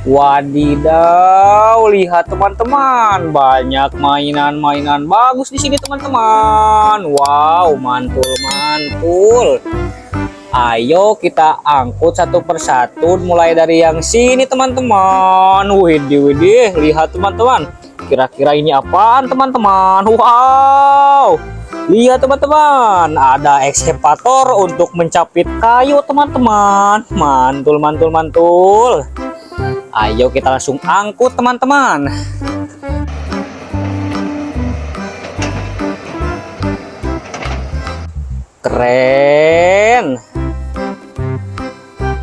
Wadidaw, lihat teman-teman, banyak mainan-mainan bagus di sini teman-teman. Wow, mantul-mantul. Ayo kita angkut satu persatu mulai dari yang sini teman-teman. Widih, lihat teman-teman. Kira-kira ini apaan teman-teman? Wow. Lihat teman-teman, ada ekskavator untuk mencapit kayu teman-teman. Mantul. Ayo kita langsung angkut teman-teman. Keren.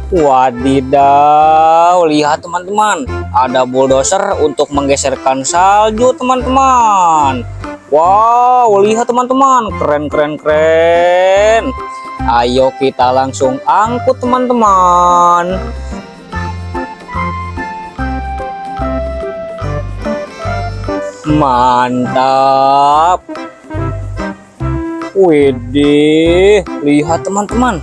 Wadidaw, lihat teman-teman, ada bulldozer untuk menggeserkan salju teman-teman. Wow, lihat teman-teman, keren. Ayo kita langsung angkut teman-teman. Mantap. Widih, lihat teman-teman,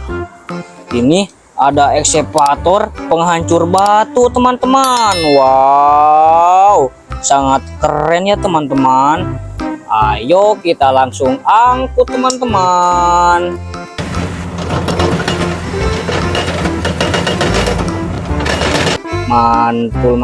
ini ada ekskavator penghancur batu teman-teman. Wow, sangat keren ya teman-teman. Ayo kita langsung angkut teman-teman. Mantul.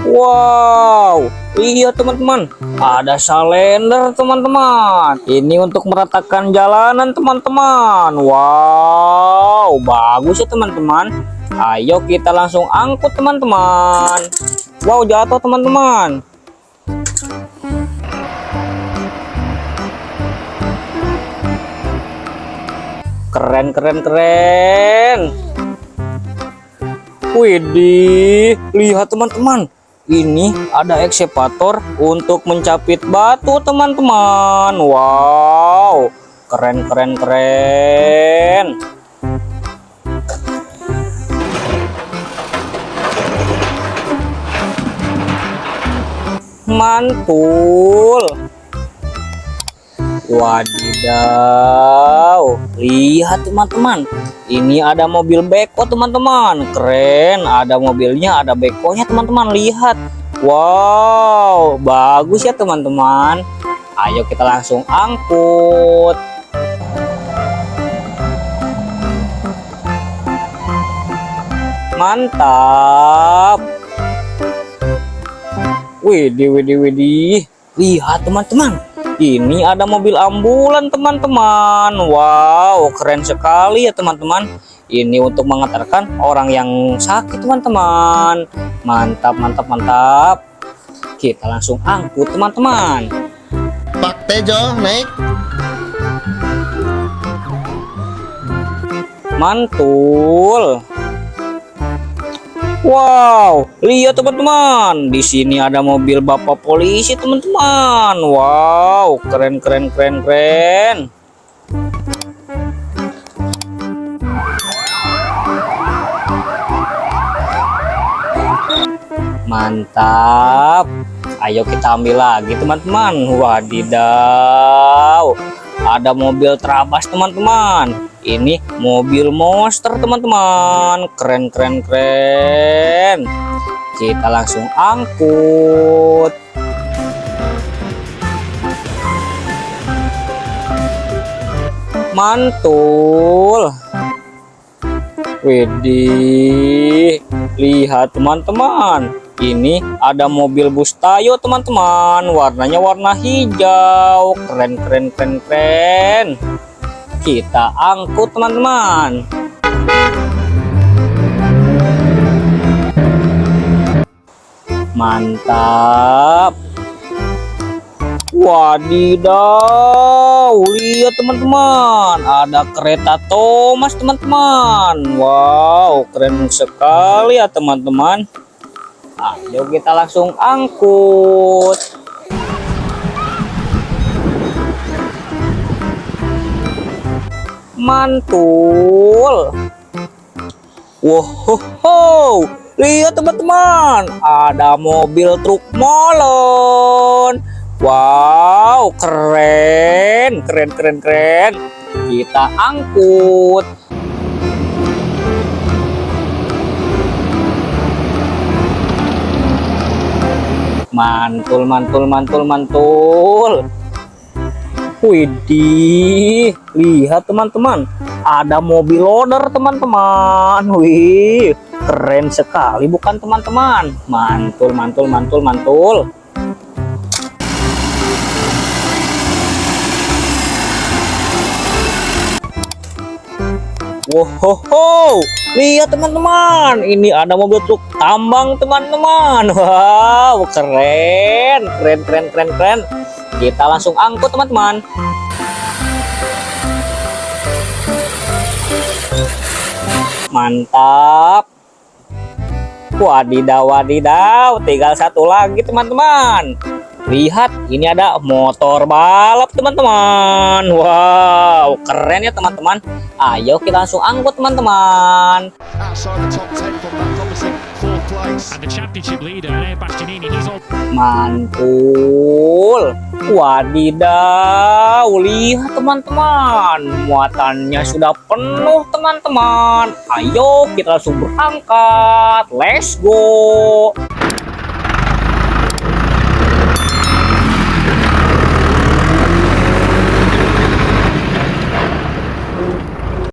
Wow, lihat teman-teman, ada salender teman-teman. Ini untuk meratakan jalanan teman-teman. Wow, bagus ya teman-teman. Ayo kita langsung angkut teman-teman. Wow, jatuh teman-teman. Keren. Widih, lihat teman-teman. Ini ada ekskavator untuk mencapit batu teman-teman. Wow, keren. Mantul. Wadidaw, lihat teman-teman, ini ada mobil beko teman-teman. Keren, ada mobilnya, ada bekonya teman-teman. Lihat, wow, bagus ya teman-teman. Ayo kita langsung angkut. Mantap. Widih, lihat teman-teman, ini ada mobil ambulan teman-teman. Wow, keren sekali ya teman-teman. Ini untuk mengantarkan orang yang sakit teman-teman. Mantap. Kita langsung angkut teman-teman. Pak Tejo naik. Mantul. Wow, lihat teman-teman, di sini ada mobil bapak polisi teman-teman. Wow, keren. Mantap. Ayo kita ambil lagi teman-teman. Wadidaw, ada mobil Trabas teman-teman. Ini mobil monster teman-teman. Keren. Kita langsung angkut. Mantul. Widih, lihat teman-teman, ini ada mobil bus Tayo teman-teman. Warnanya warna hijau. Keren. Kita angkut teman-teman. Mantap. Wadidaw, lihat teman-teman, ada kereta Thomas teman-teman. Wow, keren sekali ya teman-teman. Ayo kita langsung angkut. Mantul. Wow, lihat teman-teman, ada mobil truk molon. Wow, keren. Kita angkut. Mantul, mantul, mantul, mantul. Widih, lihat teman-teman, ada mobil loader teman-teman. Wih, keren sekali bukan teman-teman? Mantul, mantul, mantul, mantul. Wow, lihat teman-teman, ini ada mobil truk tambang teman-teman. Wow, keren, keren, keren, keren, keren. Kita langsung angkut teman-teman. Mantap. Wadidaw, wadidaw, tinggal satu lagi teman-teman. Lihat, ini ada motor balap teman-teman. Wow, keren ya teman-teman. Ayo kita langsung angkut teman-teman. Outside the top 10 from that promising fourth place. And the championship leader, Bastianini, he's all Mantul. Wadidaw, lihat teman-teman, muatannya sudah penuh teman-teman. Ayo kita langsung berangkat. Let's go.